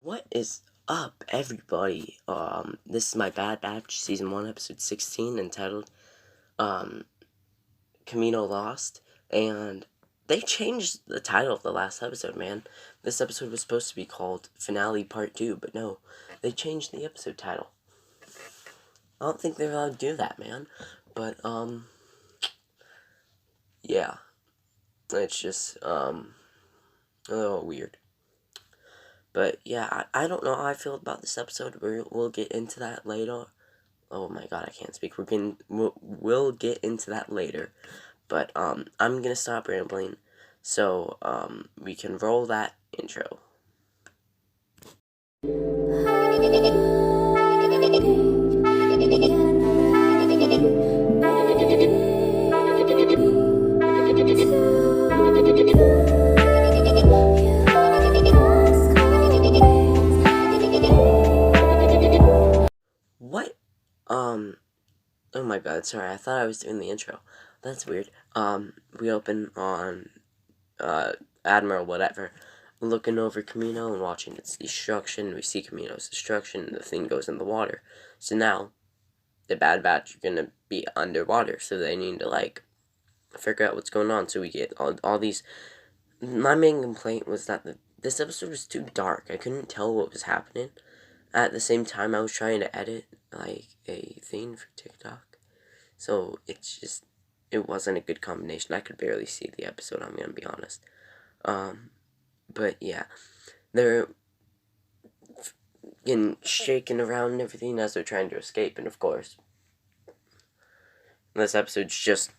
What is up, everybody? This is my Bad Batch Season 1, Episode 16, entitled, Kamino Lost, and they changed the title of the last episode, man. This episode was supposed to be called Finale Part 2, but no, they changed the episode title. I don't think they're allowed to do that, man, but, yeah, it's just, a little weird. But yeah, I don't know how I feel about this episode. We'll get into that later. Oh my god, I can't speak. We'll get into that later. But I'm gonna stop rambling, so we can roll that intro. What? Oh my god, sorry, I thought I was doing the intro. That's weird. We open on, Admiral whatever, looking over Kamino and watching its destruction. We see Kamino's destruction, and the thing goes in the water. So now, the Bad Batch are gonna be underwater, so they need to, like, figure out what's going on. So we get all these... My main complaint was that this episode was too dark. I couldn't tell what was happening. At the same time, I was trying to edit, like, a thing for TikTok. So, it wasn't a good combination. I could barely see the episode, I'm gonna be honest. But yeah. They're getting shaken around and everything as they're trying to escape, and of course, this episode's just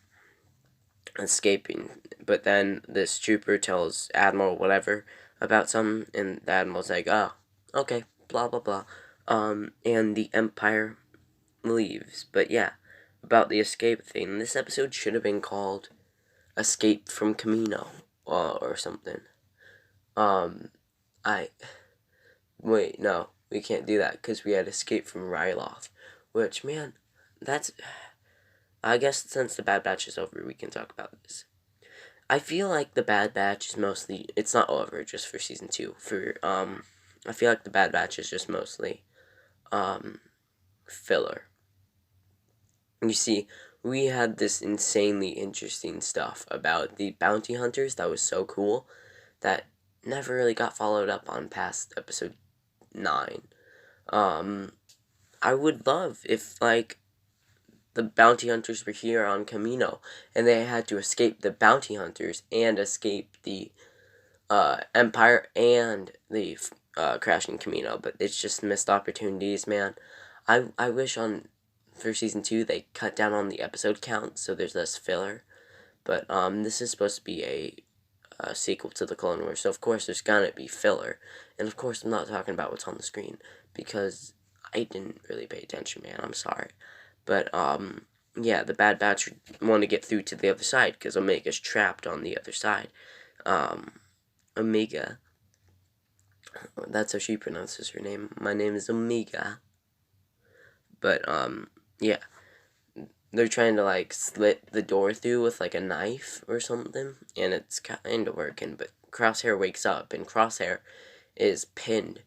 escaping. But then this trooper tells Admiral whatever about something, and the Admiral's like, oh, okay, blah, blah, blah. And the Empire leaves. But yeah, about the escape thing, this episode should have been called Escape from Kamino, or something. Wait, no, we can't do that, because we had Escape from Ryloth, which, man, that's... I guess since the Bad Batch is over, we can talk about this. I feel like the Bad Batch is mostly... It's not over just for Season 2. I feel like the Bad Batch is just mostly, filler. You see, we had this insanely interesting stuff about the bounty hunters that was so cool that never really got followed up on past episode 9. I would love if, like, the bounty hunters were here on Kamino, and they had to escape the bounty hunters and escape the Empire and the crashing Kamino, but it's just missed opportunities, man. I wish for Season 2 they cut down on the episode count so there's less filler, but this is supposed to be a sequel to the Clone Wars, so of course there's gonna be filler, and of course I'm not talking about what's on the screen, because I didn't really pay attention, man, I'm sorry. But, yeah, the Bad Batch want to get through to the other side, because Omega's trapped on the other side. Omega, that's how she pronounces her name. My name is Omega. But, yeah, they're trying to, like, slit the door through with, like, a knife or something, and it's kind of working, but Crosshair wakes up, and Crosshair is pinned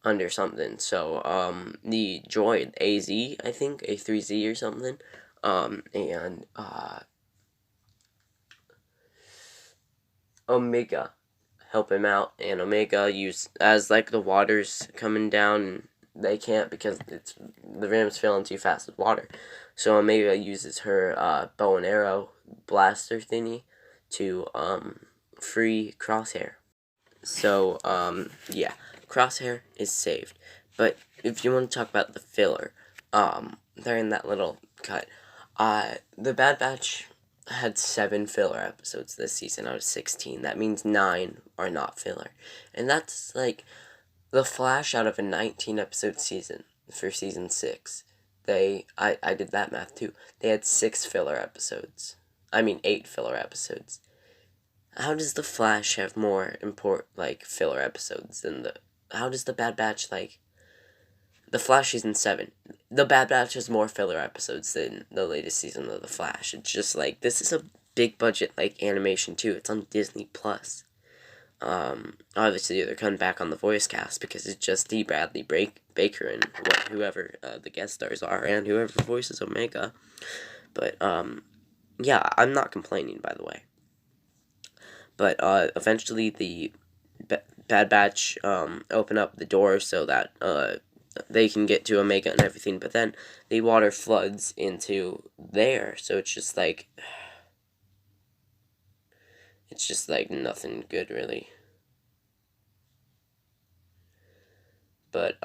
under something. So, the droid, AZ, I think, A3Z or something, and, Omega help him out, and Omega as, like, the water's coming down, they can't because the ram's filling too fast with water. So Omega uses her, bow and arrow blaster thingy to, free Crosshair. So, yeah, Crosshair is saved. But if you want to talk about the filler, they're in that little cut. The Bad Batch had 7 filler episodes this season out of 16. That means 9 are not filler. And that's, like, the Flash out of a 19-episode season for Season 6. I did that math, too. They had 6 filler episodes. I mean, 8 filler episodes. How does the Flash have more filler episodes than how does the Bad Batch, like... The Flash Season 7. The Bad Batch has more filler episodes than the latest season of The Flash. It's just, like, this is a big budget, like, animation, too. It's on Disney+. obviously they're coming back on the voice cast because it's just D. Bradley Baker and whoever the guest stars are and whoever voices Omega. But yeah, I'm not complaining, by the way. But eventually the Bad Batch open up the door so that they can get to Omega and everything. But then the water floods into there, so it's just like nothing good really. But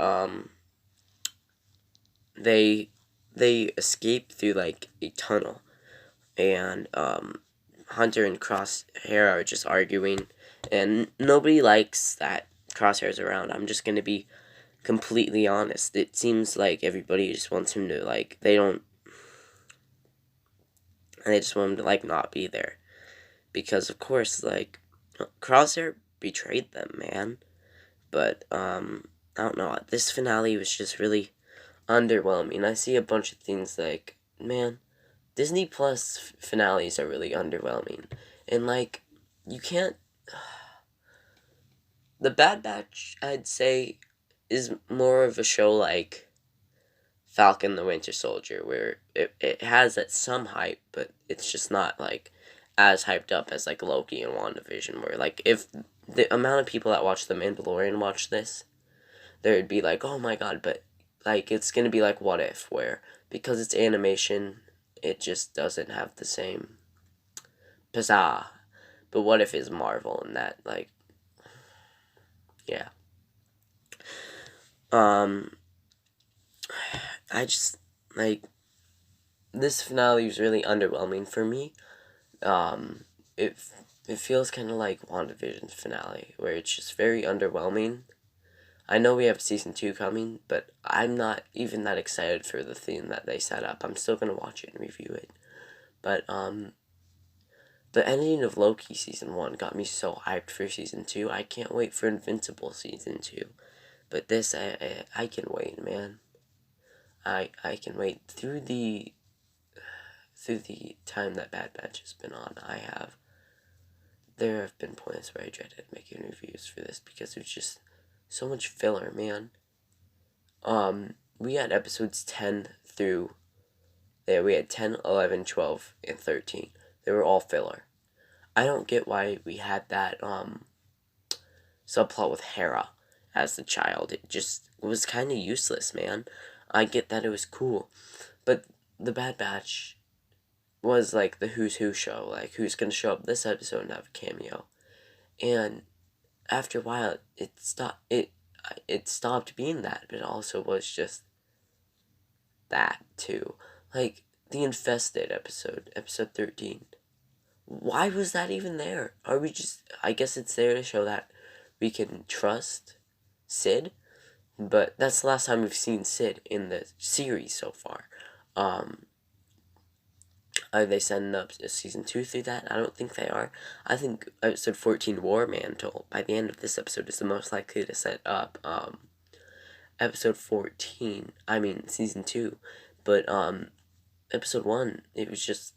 they escape through like a tunnel, and Hunter and Crosshair are just arguing, and nobody likes that Crosshair's around. I'm just gonna be completely honest. It seems like everybody just wants him to they just want him to not be there, because of course Crosshair betrayed them, man. But I don't know. This finale was just really underwhelming. I see a bunch of things man, Disney Plus finales are really underwhelming. And you can't. The Bad Batch, I'd say, is more of a show like Falcon the Winter Soldier, where it has some hype, but it's just not as hyped up as Loki and WandaVision, where if the amount of people that watch The Mandalorian watch this, there'd be oh my god, but it's gonna be What If, where because it's animation, it just doesn't have the same pizzazz. But What If is Marvel, and that yeah. I just this finale was really underwhelming for me. It feels kind of like WandaVision's finale, where it's just very underwhelming. I know we have season 2 coming, but I'm not even that excited for the theme that they set up. I'm still gonna watch it and review it. But the ending of Loki season 1 got me so hyped for season 2. I can't wait for Invincible season 2. But this, I can wait, man. I can wait through the time that Bad Batch has been on. There have been points where I dreaded making reviews for this because it was just so much filler, man. We had episodes 10 through... Yeah, we had 10, 11, 12, and 13. They were all filler. I don't get why we had that, subplot with Hera as the child. It just was kind of useless, man. I get that it was cool, but the Bad Batch was the Who's Who show, who's gonna show up this episode and have a cameo. And after a while, it stopped being that, but it also was just that too. The Infested episode 13. Why was that even there? Are we just... I guess it's there to show that we can trust Sid, but that's the last time we've seen Sid in the series so far. Are they setting up season 2 through that? I don't think they are. I think episode 14, War Mantle, by the end of this episode, is the most likely to set up episode 14. I mean, season 2. But episode 1, it was just...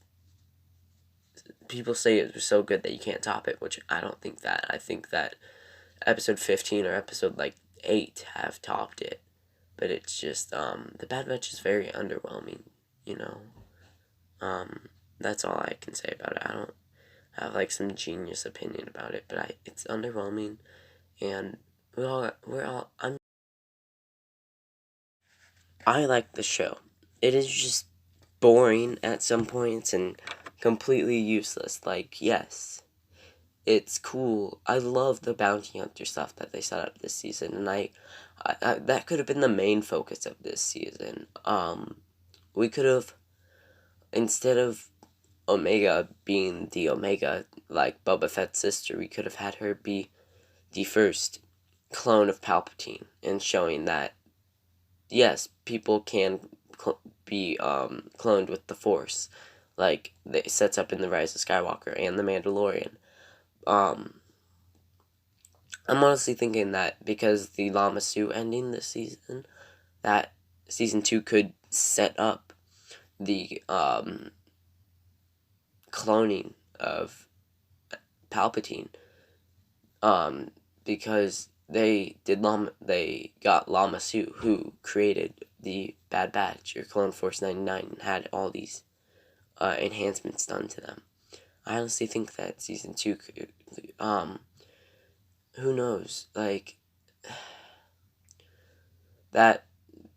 People say it was so good that you can't top it, which I don't think that. I think that episode 15 or episode 8 have topped it. But it's just, the Bad Batch is very underwhelming, you know? That's all I can say about it. I don't have some genius opinion about it, but it's underwhelming, and I like the show. It is just boring at some points and completely useless. Yes, it's cool. I love the bounty hunter stuff that they set up this season, and I that could have been the main focus of this season. We could have, instead of Omega being the Omega, Boba Fett's sister, we could have had her be the first clone of Palpatine, and showing that, yes, people can be cloned with the Force, it sets up in The Rise of Skywalker and The Mandalorian. I'm honestly thinking that because the Lama Su ending this season, that season 2 could set up the cloning of Palpatine. because they got Lama Su, who created the Bad Batch or Clone Force 99, and had all these enhancements done to them. I honestly think that season 2 could, who knows, like, that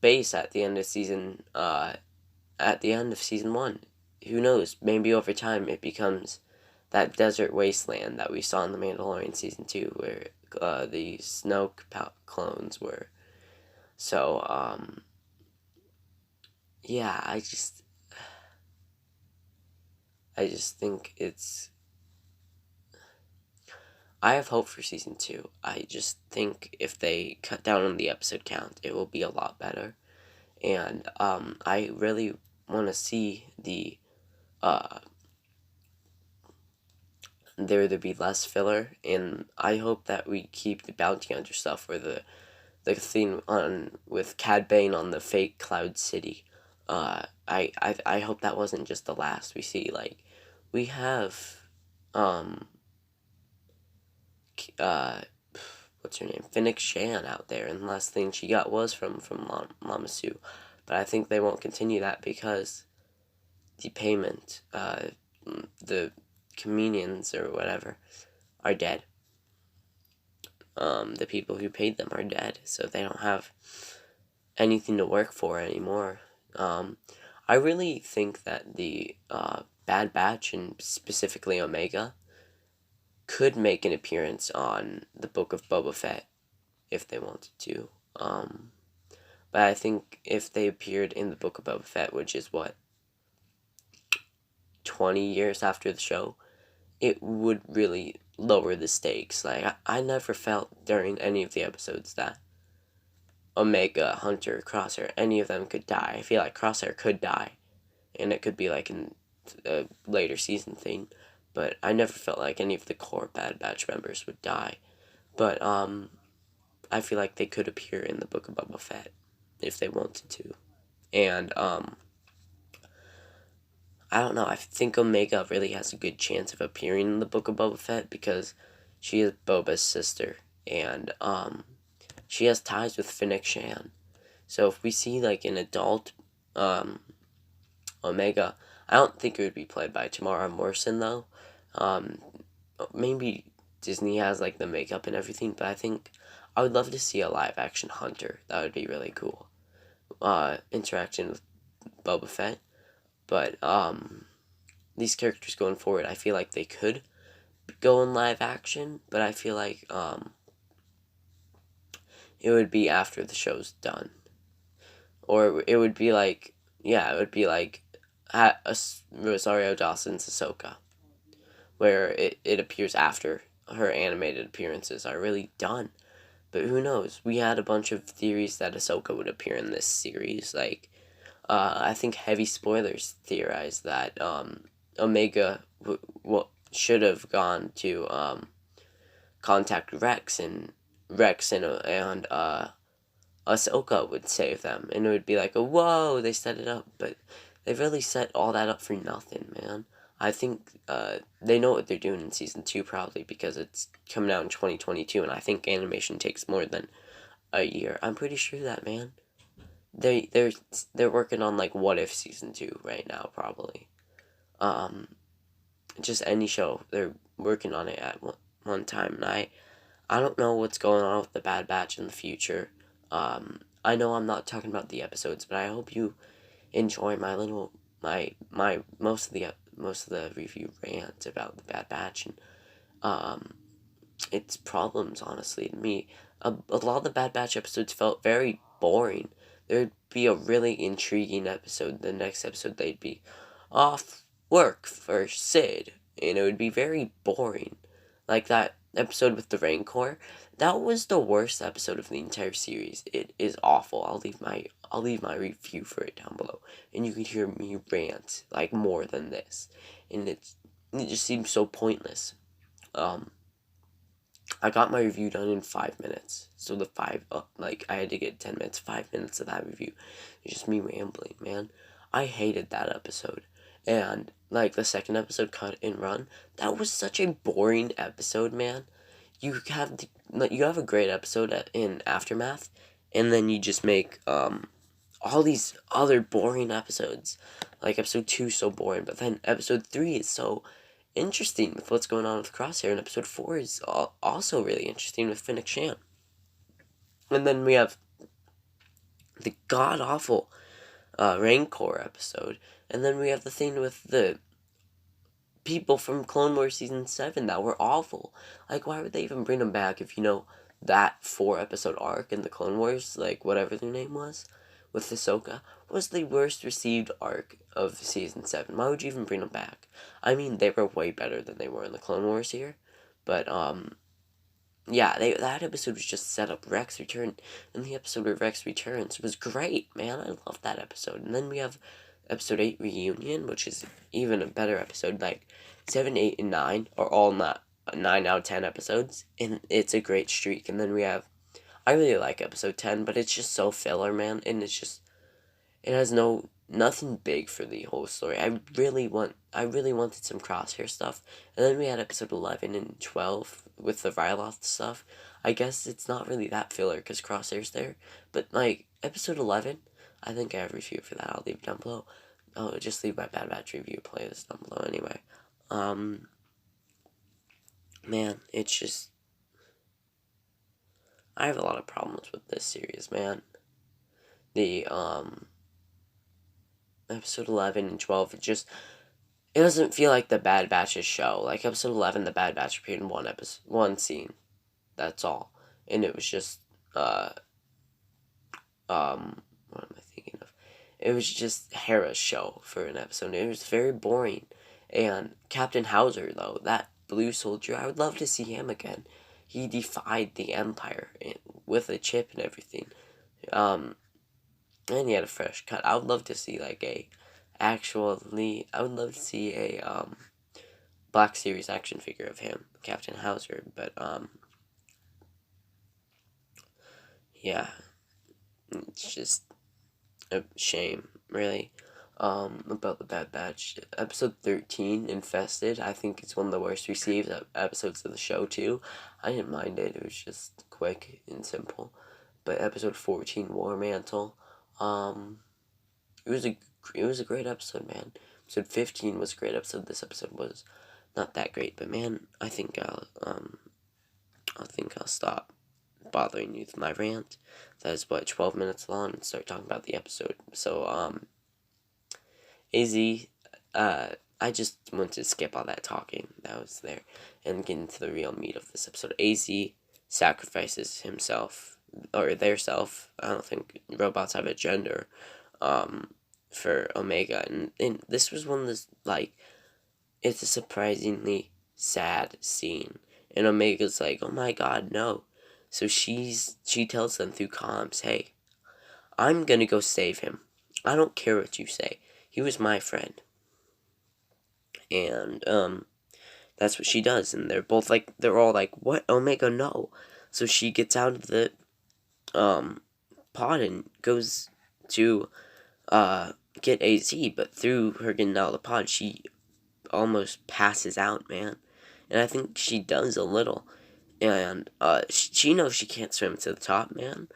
base at the end of season 1, who knows, maybe over time it becomes that desert wasteland that we saw in The Mandalorian season 2, where the Snoke clones were. So, yeah, I just think I have hope for season 2. I just think if they cut down on the episode count, it will be a lot better. And I really want to see there to be less filler, and I hope that we keep the bounty hunter stuff, where the thing on with Cad Bane on the fake Cloud City. I hope that wasn't just the last we see. Like, we have what's her name, Fennec Shan out there, and the last thing she got was from Mama Sue. But I think they won't continue that because the payment, the comedians or whatever, are dead. The people who paid them are dead, so they don't have anything to work for anymore. I really think that the Bad Batch, and specifically Omega, could make an appearance on the Book of Boba Fett if they wanted to. But I think if they appeared in the Book of Boba Fett, which is 20 years after the show, it would really lower the stakes. Like, I never felt during any of the episodes that Omega, Hunter, Crosshair, any of them could die. I feel like Crosshair could die, and it could be like in a later season thing, but I never felt like any of the core Bad Batch members would die. But I feel like they could appear in the Book of Boba Fett if they wanted to. And I don't know, I think Omega really has a good chance of appearing in the Book of Boba Fett because she is Boba's sister, and she has ties with Fennec Shan. So if we see like an adult Omega, I don't think it would be played by Tamara Morrison though. Maybe Disney has like the makeup and everything, but I think I would love to see a live action Hunter. That would be really cool. Interaction with Boba Fett. But these characters going forward, I feel like they could go in live action, but I feel like it would be after the show's done. Or it would be like, it would be like Rosario Dawson's Ahsoka, where it appears after her animated appearances are really done. But who knows? We had a bunch of theories that Ahsoka would appear in this series. Like, I think Heavy Spoilers theorized that Omega should have gone to contact Rex, and Ahsoka would save them, and it would be like, whoa, they set it up, but they really set all that up for nothing, man. I think they know what they're doing in season 2, probably because it's coming out in 2022, and I think animation takes more than a year. I'm pretty sure that, man. They're working on like What If season 2 right now, probably. Just any show, they're working on it at one time, and I don't know what's going on with the Bad Batch in the future. I know I'm not talking about the episodes, but I hope you enjoy my little most of the review rant about the Bad Batch, and its problems. Honestly, to me, a lot of the Bad Batch episodes felt very boring. There'd be a really intriguing episode. The next episode, they'd be off work for Sid, and it would be very boring. Like that episode with the Rancor, that was the worst episode of the entire series. It is awful. I'll leave my review for it down below, and you can hear me rant like more than this, and it just seems so pointless. I got my review done in 5 minutes. So I had to get 10 minutes, 5 minutes of that review. It's just me rambling, man. I hated that episode. And, like, the second episode, Cut and Run, that was such a boring episode, man. you have a great episode in Aftermath, and then you just make all these other boring episodes. Like episode 2 is so boring, but then episode 3 is so interesting with what's going on with Crosshair, and episode 4 is also really interesting with Finnick Shan. And then we have the god awful Rancor episode, and then we have the thing with the people from Clone Wars Season 7 that were awful. Like, why would they even bring them back if you know that 4-episode arc in the Clone Wars, like, whatever their name was, with Ahsoka, was the worst received arc of Season 7. Why would you even bring them back? I mean, they were way better than they were in the Clone Wars here, but, yeah, that episode was just set up Rex return, and the episode where Rex returns was great, man. I love that episode. And then we have episode 8 Reunion, which is even a better episode. Like 7, 8, and 9 are all not 9 out of 10 episodes, and it's a great streak. And then we have, I really like episode 10, but it's just so filler, man, and it has nothing big for the whole story. I really wanted some Crosshair stuff. And then we had episode 11 and 12 with the Ryloth stuff. I guess it's not really that filler because Crosshair's there. But, like, episode 11, I think I have a review for that. I'll leave it down below. Oh, just leave my Bad Batch review playlist down below anyway. Man, it's just, I have a lot of problems with this series, man. The, episode 11 and 12, it doesn't feel like the Bad Batch's show. Like, episode 11, the Bad Batch appeared in one scene. That's all. And it was just, what am I thinking of? It was just Hera's show for an episode. It was very boring. And Captain Hauser, though, that blue soldier, I would love to see him again. He defied the Empire with a chip and everything. And he had a fresh cut. I would love to see, like, I would love to see a, Black Series action figure of him, Captain Hauser, but, yeah, it's just a shame, really, about the Bad Batch. Episode 13, Infested, I think it's one of the worst received episodes of the show, too. I didn't mind it was just quick and simple, but episode 14, War Mantle, it was a great episode, man. Episode 15 was a great episode. This episode was not that great, but man, I think I'll stop bothering you with my rant. That is 12 minutes long, and start talking about the episode. So, AZ, I just want to skip all that talking that was there and get into the real meat of this episode. AZ sacrifices himself, or their self. I don't think robots have a gender, for Omega, and this was one of this, like, it's a surprisingly sad scene, and Omega's like, oh my god, no. So she tells them through comms, hey, I'm gonna go save him. I don't care what you say. He was my friend. And, that's what she does, and they're all like, what, Omega, no. So she gets out of the, pod and goes to, get AZ, but through her getting out of the pod, she almost passes out, man. And I think she does a little. And, she knows she can't swim to the top, man.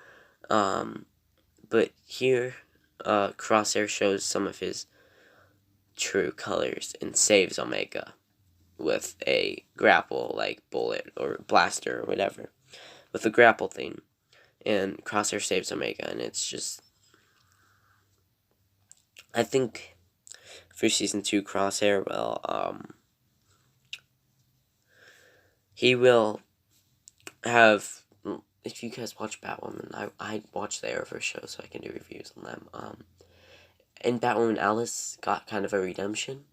But here, Crosshair shows some of his true colors and saves Omega with a grapple, like, bullet or blaster or whatever. With the grapple thing. And Crosshair saves Omega, and it's just, I think for Season 2, Crosshair he will have, if you guys watch Batwoman, I watch the Arrowverse show so I can do reviews on them, and Batwoman Alice got kind of a redemption,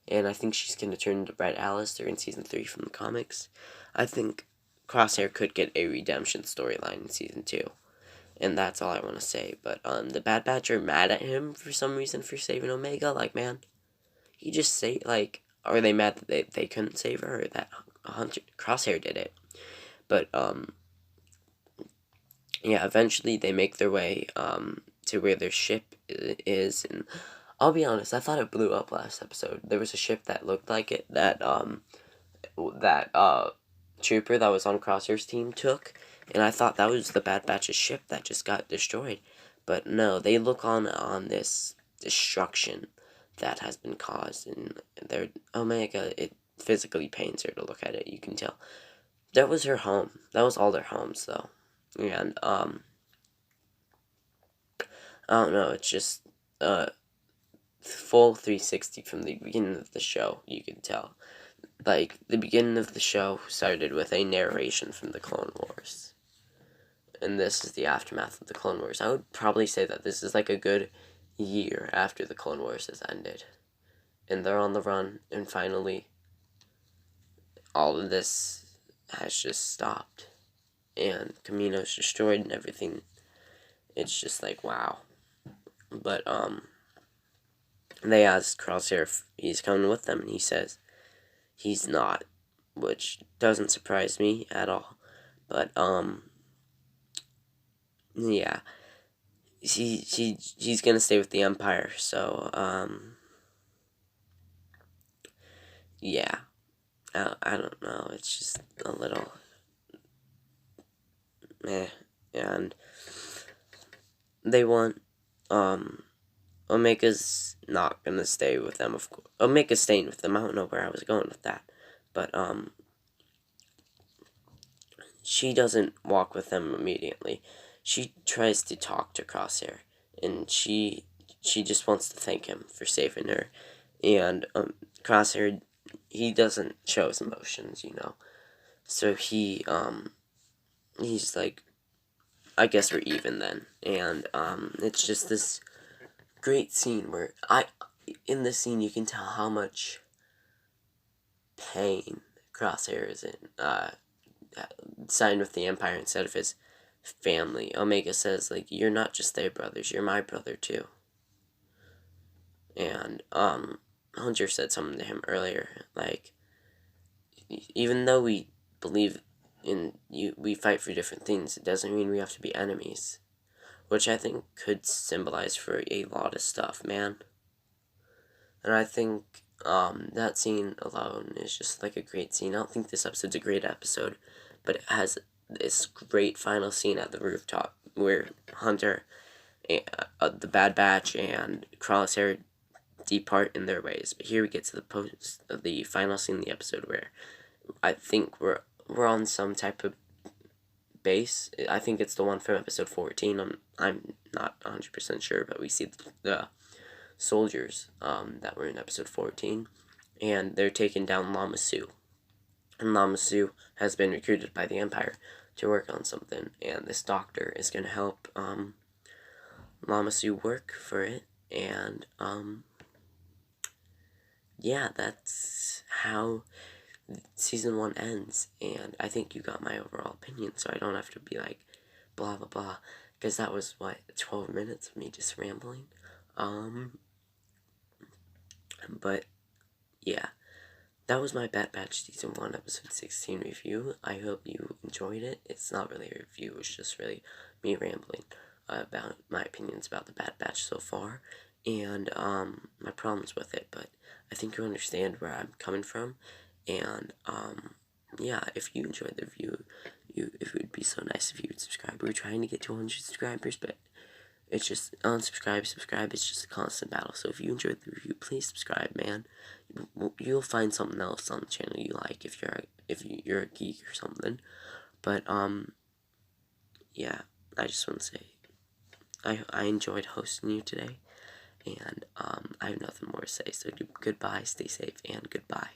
and I think she's going to turn into Red Alice during Season 3 from the comics. I think Crosshair could get a redemption storyline in Season 2. And that's all I want to say. But, the Bad Batch are mad at him for some reason for saving Omega. Like, man, he just say, like, are they mad that they couldn't save her or that Crosshair did it? But, yeah, eventually they make their way, to where their ship is. And I'll be honest, I thought it blew up last episode. There was a ship that looked like it that trooper that was on Crosshair's team took, and I thought that was the Bad Batch's ship that just got destroyed. But no, they look on this destruction that has been caused, and their Omega, it physically pains her to look at it, you can tell. That was her home. That was all their homes, though. And, I don't know, it's just, full 360 from the beginning of the show, you can tell. Like, the beginning of the show started with a narration from the Clone Wars. And this is the aftermath of the Clone Wars. I would probably say that this is like a good year after the Clone Wars has ended. And they're on the run, and finally, all of this has just stopped. And Kamino's destroyed and everything. It's just like, wow. But, they asked Crosshair if he's coming with them, and he says he's not, which doesn't surprise me at all. But, yeah, he's gonna stay with the Empire, so, yeah, I don't know, it's just a little, meh, and they want, Omega's not gonna stay with them, of course. Omega's staying with them, I don't know where I was going with that, but, she doesn't walk with them immediately. She tries to talk to Crosshair, and she just wants to thank him for saving her. And Crosshair, he doesn't show his emotions, you know. So he's like, I guess we're even then. And it's just this great scene where in this scene you can tell how much pain Crosshair is in. Signed with the Empire instead of his family. Omega says, like, you're not just their brothers, you're my brother too. And Hunter said something to him earlier, like, even though we believe in you, we fight for different things, it doesn't mean we have to be enemies. Which I think could symbolize for a lot of stuff, man. And I think that scene alone is just like a great scene. I don't think this episode's a great episode, but it has this great final scene at the rooftop where Hunter, the Bad Batch, and Crosshair depart in their ways. But here we get to the final scene of the episode where I think we're on some type of base. I think it's the one from episode 14. I'm not 100% sure, but we see the soldiers that were in episode 14, and they're taking down Lama Su. And Lama Su has been recruited by the Empire to work on something, and this doctor is going to help Lama Su work for it, and yeah, that's how season 1 ends, and I think you got my overall opinion, so I don't have to be like, blah, blah, blah, because that was, 12 minutes of me just rambling, but, yeah, that was my Bad Batch Season 1, Episode 16 review. I hope you enjoyed it. It's not really a review, it's just really me rambling about my opinions about the Bad Batch so far, and my problems with it, but I think you understand where I'm coming from, and yeah, if you enjoyed the review, it would be so nice if you would subscribe. We're trying to get to 100 subscribers, but it's just unsubscribe, subscribe, it's just a constant battle. So if you enjoyed the review, please subscribe, man. You'll find something else on the channel you like if you're a geek or something. But yeah, I just want to say I enjoyed hosting you today, and I have nothing more to say. So goodbye, stay safe, and goodbye.